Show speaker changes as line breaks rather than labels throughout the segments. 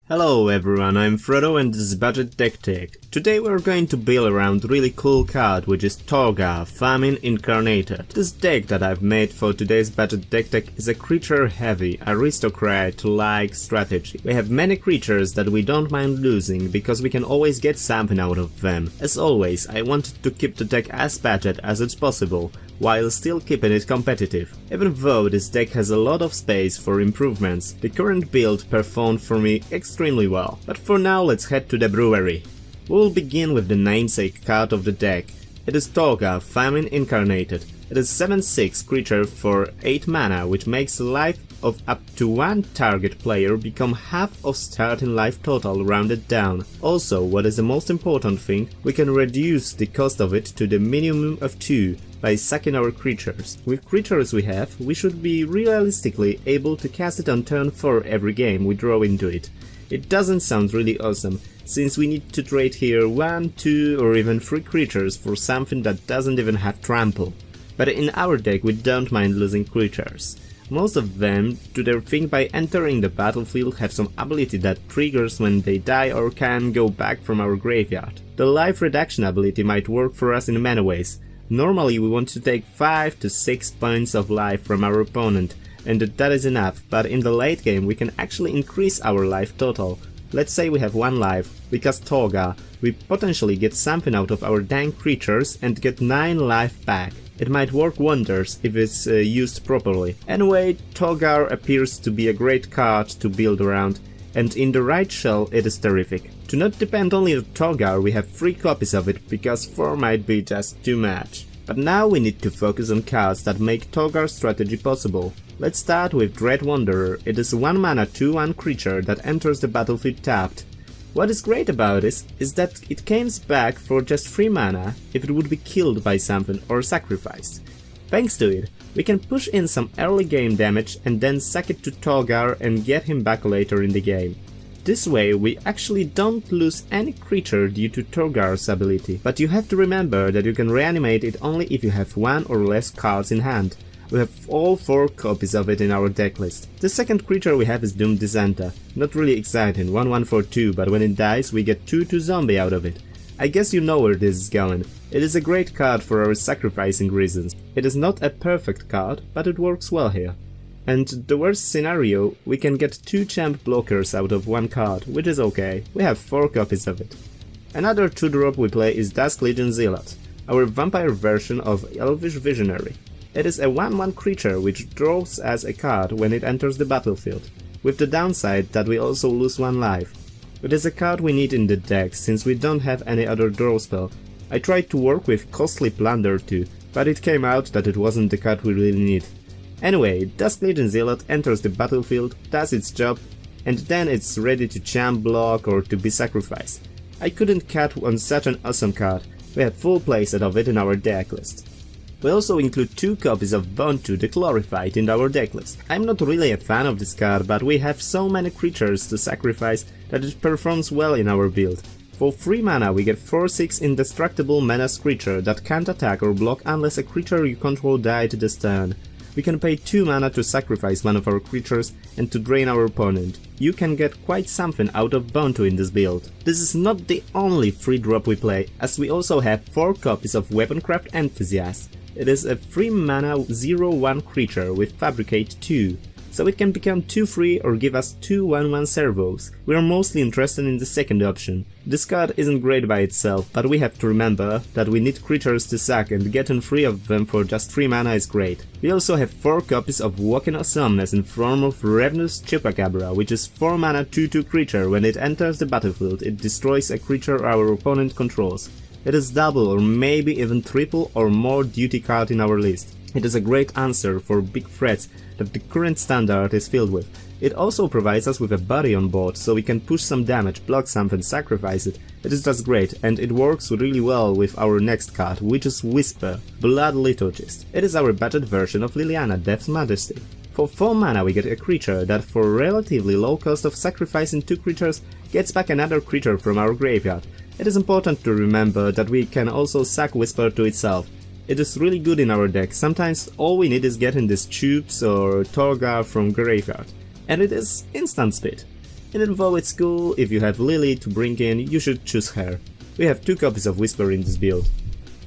Hello everyone, I'm Frodo and this is Budget Deck Tech. Today we're going to build around really cool card which is Torgaar, Famine Incarnated. This deck that I've made for today's Budget Deck Tech is a creature heavy, aristocrat-like strategy. We have many creatures that we don't mind losing because we can always get something out of them. As always, I wanted to keep the deck as budget as it's possible, while still keeping it competitive. Even though this deck has a lot of space for improvements, the current build performed for me extremely well. But for now let's head to the brewery. We'll begin with the namesake card of the deck. It is Torgaar, Famine Incarnated. It is 7/6 creature for 8 mana, which makes the life of up to one target player become half of starting life total rounded down. Also, what is the most important thing, we can reduce the cost of it to the minimum of 2 by sacking our creatures. With creatures we have, we should be realistically able to cast it on turn 4 every game we draw into it. It doesn't sound really awesome, since we need to trade here 1, 2 or even 3 creatures for something that doesn't even have trample. But in our deck we don't mind losing creatures. Most of them do their thing by entering the battlefield, have some ability that triggers when they die or can go back from our graveyard. The life reduction ability might work for us in many ways. Normally we want to take 5 to 6 points of life from our opponent, and that is enough, but in the late game we can actually increase our life total. Let's say we have 1 life, we cast Torgaar, we potentially get something out of our dying creatures and get 9 life back. It might work wonders if it's used properly. Anyway, Torgaar appears to be a great card to build around, and in the right shell it is terrific. To not depend only on Torgaar, we have 3 copies of it, because 4 might be just too much. But now we need to focus on cards that make Torgaar's strategy possible. Let's start with Dread Wanderer. It is a 1 mana 2/1 creature that enters the battlefield tapped. What is great about this is that it comes back for just 3 mana if it would be killed by something or sacrificed. Thanks to it, we can push in some early game damage and then sack it to Torgaar and get him back later in the game. This way we actually don't lose any creature due to Torgaar's ability, but you have to remember that you can reanimate it only if you have 1 or less cards in hand. We have all 4 copies of it in our deck list. The second creature we have is Doomed Dissenter. Not really exciting, 1/1 for 2, but when it dies we get 2/2 zombie out of it. I guess you know where this is going. It is a great card for our sacrificing reasons. It is not a perfect card, but it works well here. And the worst scenario, we can get 2 champ blockers out of 1 card, which is okay. We have 4 copies of it. Another 2-drop we play is Dusk Legion Zealot, our vampire version of Elvish Visionary. It is a 1/1 creature which draws us a card when it enters the battlefield, with the downside that we also lose 1 life. It is a card we need in the deck, since we don't have any other draw spell. I tried to work with Costly Plunder too, but it came out that it wasn't the card we really need. Anyway, Dusk Legion Zealot enters the battlefield, does its job, and then it's ready to champ block or to be sacrificed. I couldn't cut on such an awesome card. We have full playset of it in our deck list. We also include 2 copies of Bontu the Glorified in our deck list. I'm not really a fan of this card, but we have so many creatures to sacrifice that it performs well in our build. For 3 mana we get 4/6 indestructible menace creature that can't attack or block unless a creature you control died this turn. We can pay 2 mana to sacrifice one of our creatures and to drain our opponent. You can get quite something out of Bontu in this build. This is not the only 3-drop we play, as we also have 4 copies of Weaponcraft Enthusiast. It is a 3 mana 0/1 creature with Fabricate 2, so it can become 2/3 or give us 2 1/1 servos. We are mostly interested in the second option. This card isn't great by itself, but we have to remember that we need creatures to sack, and getting 3 of them for just 3 mana is great. We also have 4 copies of Walking Awesomeness in form of Ravenous Chupacabra, which is 4 mana 2/2 creature. When it enters the battlefield, it destroys a creature our opponent controls. It is double or maybe even triple or more duty card in our list. It is a great answer for big threats that the current standard is filled with. It also provides us with a body on board, so we can push some damage, block something, sacrifice it. It is just great, and it works really well with our next card, which is Whisper, Blood Liturgist. It is our budget version of Liliana, Death's Majesty. For 4 mana we get a creature that for relatively low cost of sacrificing 2 creatures gets back another creature from our graveyard. It is important to remember that we can also sack Whisper to itself. It is really good in our deck. Sometimes all we need is getting these tubes or Torgaar from graveyard, and it is instant speed. And although it's cool, if you have Lily to bring in, you should choose her. We have 2 copies of Whisper in this build.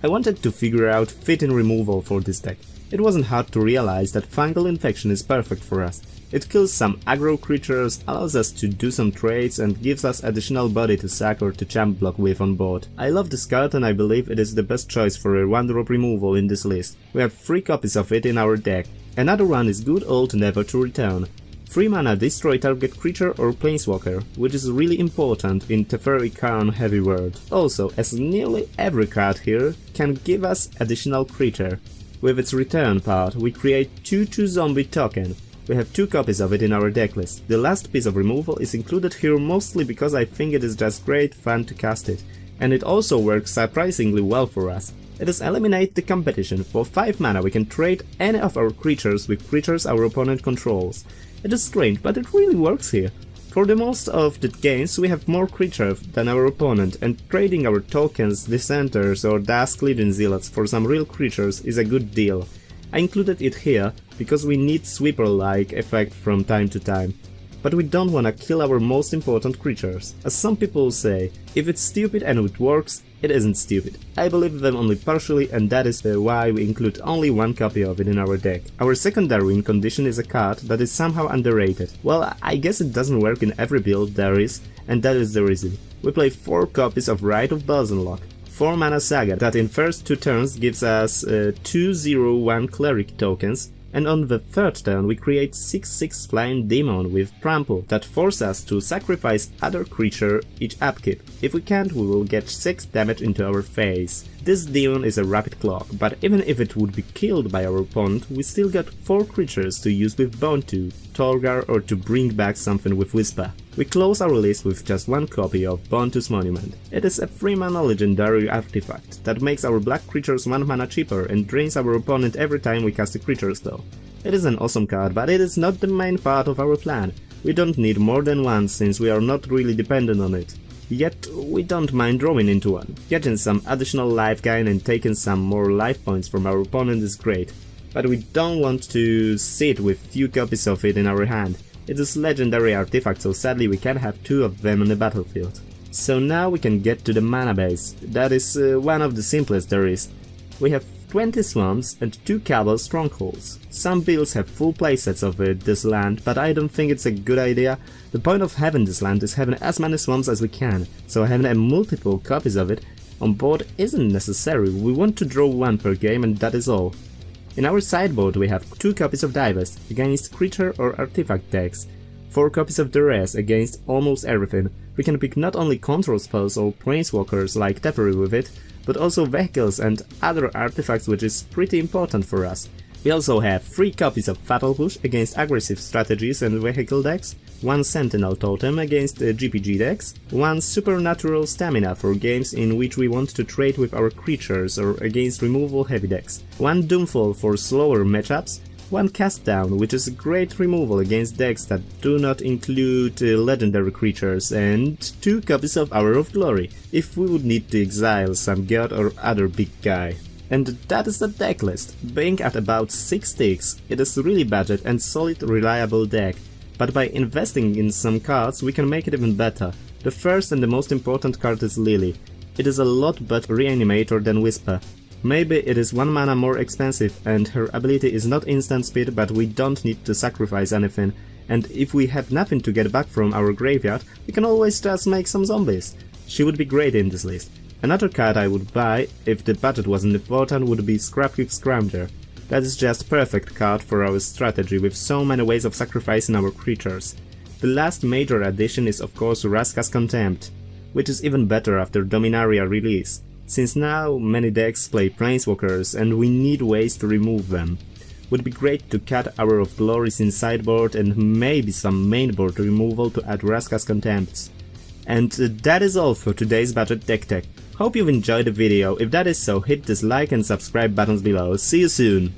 I wanted to figure out fit-in removal for this deck. It wasn't hard to realize that Fungal Infection is perfect for us. It kills some aggro creatures, allows us to do some trades and gives us additional body to sack or to champ block with on board. I love this card and I believe it is the best choice for a 1-drop removal in this list. We have 3 copies of it in our deck. Another one is good old Never to Return. 3 mana destroy target creature or planeswalker, which is really important in Teferi Karn heavy world. Also, as nearly every card here can give us additional creature. With its return part, we create 2/2 zombie token. We have 2 copies of it in our decklist. The last piece of removal is included here mostly because I think it is just great fun to cast it, and it also works surprisingly well for us. It is Eliminate the Competition. For 5 mana we can trade any of our creatures with creatures our opponent controls. It is strange, but it really works here. For the most of the games we have more creatures than our opponent, and trading our tokens, Dissenters or Dusk Legion Zealots for some real creatures is a good deal. I included it here because we need sweeper-like effect from time to time. But we don't wanna kill our most important creatures. As some people say, if it's stupid and it works, it isn't stupid. I believe them only partially, and that is why we include only 1 copy of it in our deck. Our secondary win condition is a card that is somehow underrated. Well, I guess it doesn't work in every build there is, and that is the reason. We play 4 copies of Rite of Balzenlock. 4 mana saga that in first 2 turns gives us 2/0/1 cleric tokens, and on the 3rd turn we create 6/6 flying demon with trample that force us to sacrifice other creature each upkeep. If we can't, we will get 6 damage into our face. This demon is a rapid clock, but even if it would be killed by our opponent, we still got 4 creatures to use with Bone to Torgaar or to bring back something with Whisper. We close our list with just 1 copy of Bontus Monument. It is a 3 mana legendary artifact that makes our black creatures 1 mana cheaper and drains our opponent every time we cast a creature spell. It is an awesome card, but it is not the main part of our plan. We don't need more than 1 since we are not really dependent on it. Yet we don't mind drawing into 1. Getting some additional life gain and taking some more life points from our opponent is great. But we don't want to sit with few copies of it in our hand. It is legendary artifact, so sadly we can't have 2 of them on the battlefield. So now we can get to the mana base. That is one of the simplest there is. We have 20 swamps and 2 Cabal strongholds. Some builds have full playsets of this land, but I don't think it's a good idea. The point of having this land is having as many swamps as we can, so having multiple copies of it on board isn't necessary. We want to draw 1 per game and that is all. In our sideboard we have 2 copies of Divest against creature or artifact decks, 4 copies of Duress against almost everything. We can pick not only control spells or planeswalkers like Teferi with it, but also vehicles and other artifacts, which is pretty important for us. We also have 3 copies of Fatal Push against aggressive strategies and vehicle decks, 1 Sentinel Totem against GPG decks, 1 Supernatural Stamina for games in which we want to trade with our creatures or against removal heavy decks, 1 Doomfall for slower matchups, 1 Cast Down, which is a great removal against decks that do not include legendary creatures, and 2 copies of Hour of Glory, if we would need to exile some god or other big guy. And that is the deck list. Being at about 6 ticks, it is really budget and solid reliable deck, but by investing in some cards we can make it even better. The first and the most important card is Lily. It is a lot better reanimator than Whisper. Maybe it is 1 mana more expensive and her ability is not instant speed, but we don't need to sacrifice anything, and if we have nothing to get back from our graveyard, we can always just make some zombies. She would be great in this list. Another card I would buy, if the budget wasn't important, would be Scrapheap Scrounger. That is just perfect card for our strategy with so many ways of sacrificing our creatures. The last major addition is of course Vraska's Contempt, which is even better after Dominaria release, since now many decks play planeswalkers and we need ways to remove them. Would be great to cut Hour of Glories in sideboard and maybe some mainboard removal to add Vraska's Contempts. And that is all for today's Budget Deck Tech. Hope you've enjoyed the video. If that is so, hit this like and subscribe buttons below. See you soon!